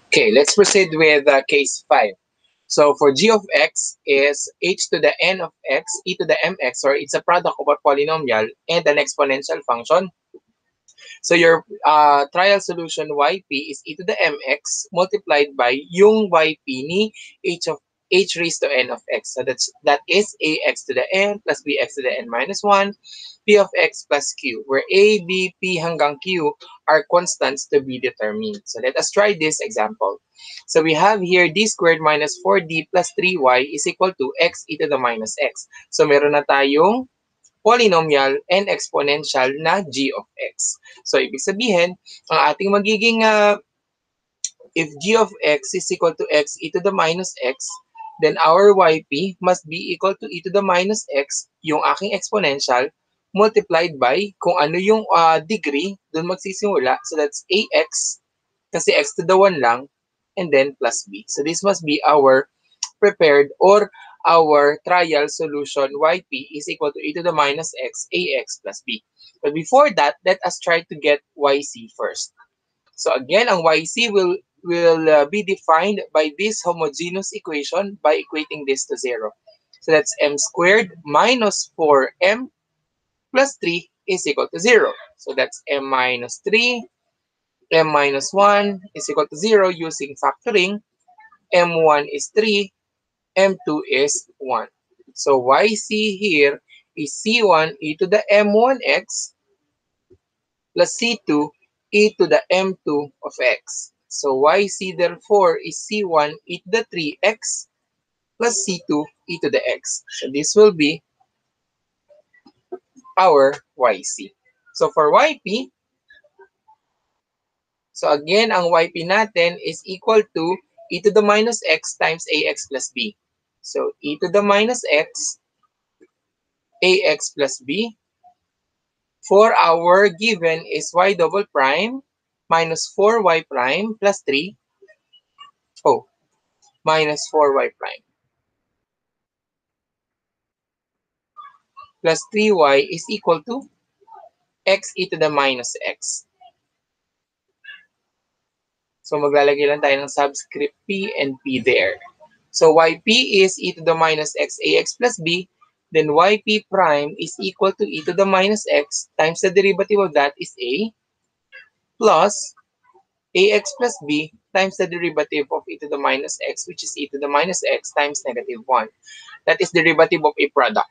Okay, let's proceed with case 5. So for g of x is h to the n of x, e to the mx, or it's a product of a polynomial and an exponential function. So your trial solution yp is e to the mx multiplied by yung yp ni h raised to n of x. So that is ax to the n plus bx to the n minus 1, p of x plus q, where a, b, p hanggang q are constants to be determined. So let us try this example. So we have here d squared minus 4d plus 3y is equal to x e to the minus x. So meron na tayong polynomial and exponential na g of x. So, ibig sabihin, ang ating magiging, if g of x is equal to x e to the minus x, then our yp must be equal to e to the minus x, yung aking exponential, multiplied by kung ano yung degree, dun magsisimula. So, that's ax, kasi x to the 1 lang, and then plus b. So, this must be our prepared or our trial solution yp is equal to e to the minus x ax plus b. But before that, let us try to get yc first. So again, ang yc will be defined by this homogeneous equation by equating this to 0. So that's m squared minus 4m plus 3 is equal to 0. So that's m minus 3, m minus 1 is equal to 0 using factoring. m1 is 3, m2 is 1. So yc here is c1 e to the m1x plus c2 e to the m2 of x. So yc therefore is c1 e to the 3x plus c2 e to the x. So this will be our yc. So for yp, so again, ang yp natin is equal to e to the minus x times ax plus b. So e to the minus x ax plus b. For our given is y double prime minus 4y prime plus 3. Oh, minus 4y prime plus 3y is equal to x e to the minus x. So maglalagay lang tayo ng subscript p and p there. So yp is e to the minus x ax plus b. Then yp prime is equal to e to the minus x times the derivative of that is a plus ax plus b times the derivative of e to the minus x, which is e to the minus x times negative 1. That is derivative of a product.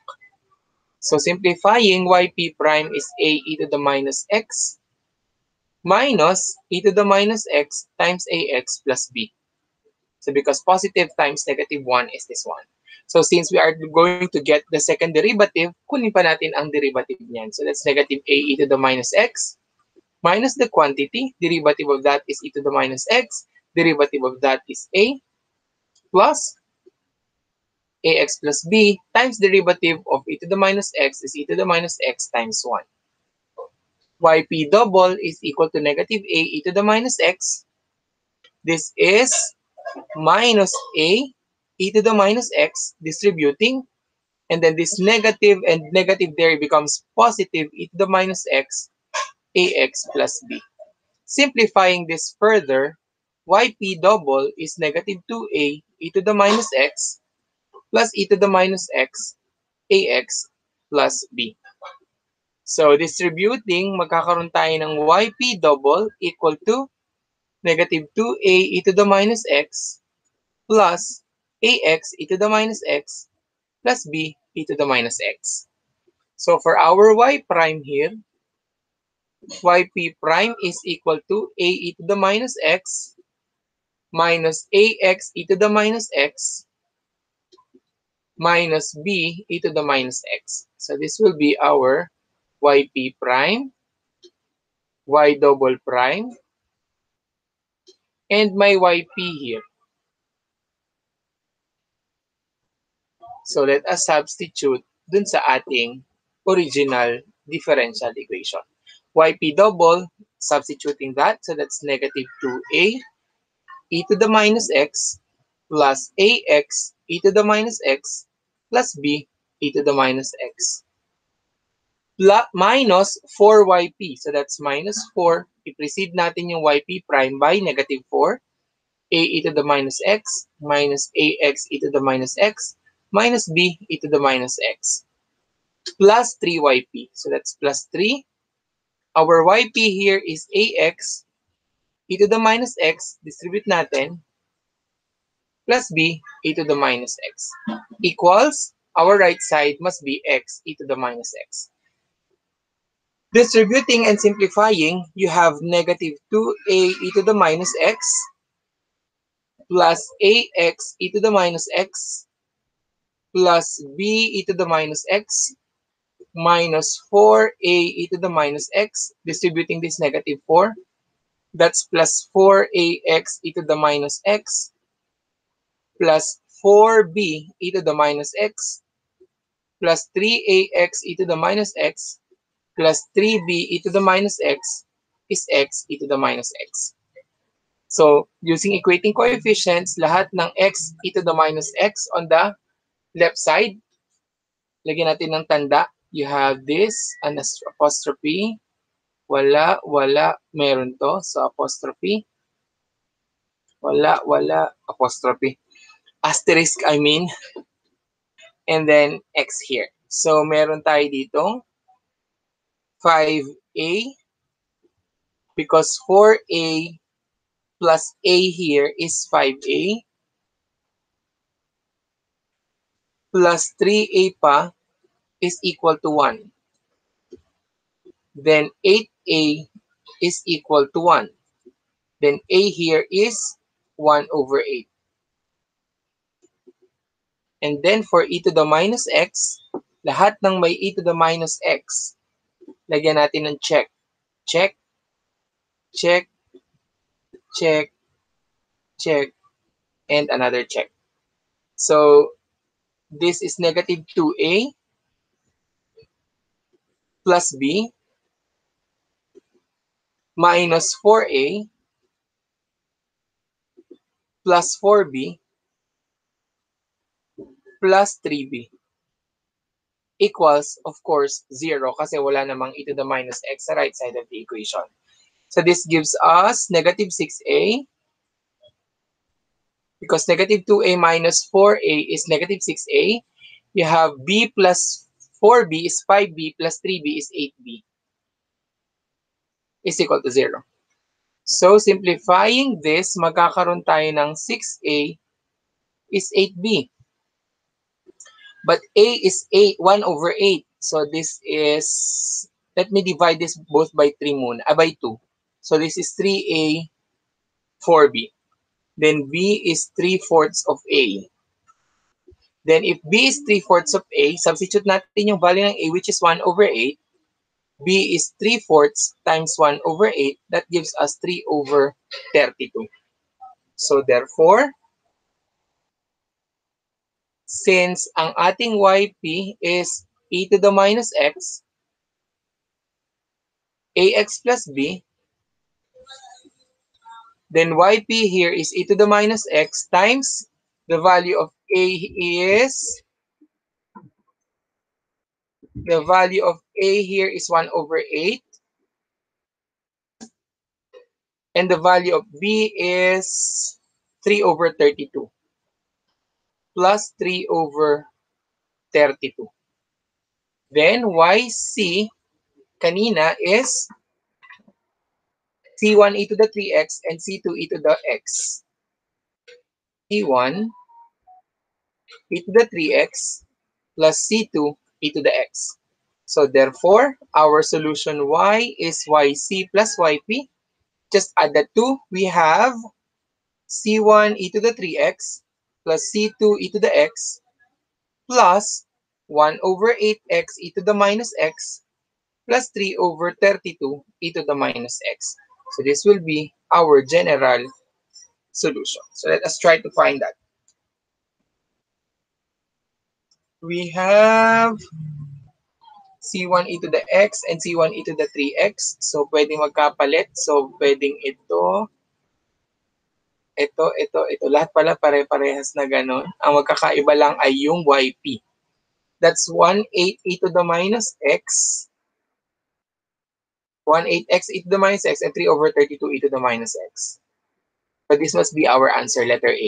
So simplifying, yp prime is a e to the minus x minus e to the minus x times ax plus b. So because positive times negative 1 is this one. So since we are going to get the second derivative, kunin pa natin ang derivative niyan. So that's negative a e to the minus x minus the quantity. Derivative of that is e to the minus x. Derivative of that is a plus ax plus b times derivative of e to the minus x is e to the minus x times 1. Yp double is equal to negative a e to the minus x. This is minus a e to the minus x distributing, and then this negative and negative there becomes positive e to the minus x ax plus b. Simplifying this further, yp double is negative 2a e to the minus x plus e to the minus x ax plus b. So distributing, magkakaroon tayo ng yp double equal to negative 2a e to the minus x plus ax e to the minus x plus b e to the minus x. So for our y prime here, yp prime is equal to a e to the minus x minus ax e to the minus x minus b e to the minus x. So this will be our yp prime, y double prime, and my yp here. So let us substitute dun sa ating original differential equation. Yp double, substituting that, so that's negative 2a e to the minus x plus ax e to the minus x plus b e to the minus x plus minus 4yp. So that's minus 4 i-precede natin yung yp prime by negative 4, a e to the minus x, minus ax e to the minus x, minus b e to the minus x, plus 3yp. So that's plus 3. Our yp here is ax e to the minus x, distribute natin, plus b e to the minus x, equals, our right side must be x e to the minus x. Distributing and simplifying, you have negative 2a e to the minus x plus ax e to the minus x plus b e to the minus x minus 4a e to the minus x. Distributing this negative 4, that's plus 4ax e to the minus x plus 4b e to the minus x plus 3ax e to the minus x plus 3b e to the minus x is x e to the minus x. So, using equating coefficients, lahat ng x e to the minus x on the left side, lagyan natin ng tanda. You have this, an apostrophe. Wala, wala, meron to. So, apostrophe. Wala, wala, apostrophe. Asterisk, I mean. And then, x here. So, meron tayo dito 5a because 4a plus a here is 5a plus 3a pa is equal to 1. Then 8a is equal to 1. Then a here is 1 over 8. And then for e to the minus x, lahat ng may e to the minus x, lagyan natin ng check. Check, check, check, check, and another check. So this is negative 2a plus b minus 4a plus 4b plus 3b equals, of course, 0 kasi wala namang e to the minus x sa right side of the equation. So this gives us negative 6a because negative 2a minus 4a is negative 6a. You have b plus 4b is 5b plus 3b is 8b is equal to 0. So simplifying this, magkakaroon tayo ng 6a is 8b. But a is 1 over 8. So this is, let me divide this both by 3 muna, by 2. So this is 3a, 4b. Then b is 3/4 of a. Then if b is 3/4 of a, substitute natin yung value ng a which is 1 over 8. b is 3/4 times 1 over 8. That gives us 3 over 32. So therefore, since ang ating yp is e to the minus x, ax plus b, then yp here is e to the minus x times the value of a is, the value of a here is 1 over 8. And the value of b is 3 over 32 plus 3 over 32. Then yc kanina is c1 e to the 3x and c2 e to the x. c1 e to the 3x plus c2 e to the x. So therefore, our solution y is yc plus yp. Just add the 2. We have c1 e to the 3x plus c2 e to the x plus 1 over 8x e to the minus x plus 3 over 32 e to the minus x. So this will be our general solution. So let us try to find that. We have c1 e to the x and c1 e to the 3x. So pwedeng magkapalit. So pwedeng ito, ito. Lahat pala pare-parehas na ganun. Ang magkakaiba lang ay yung yp. That's 1/8 e to the minus x 1/8x e to the minus x and 3/32 e to the minus x. But this must be our answer, letter A.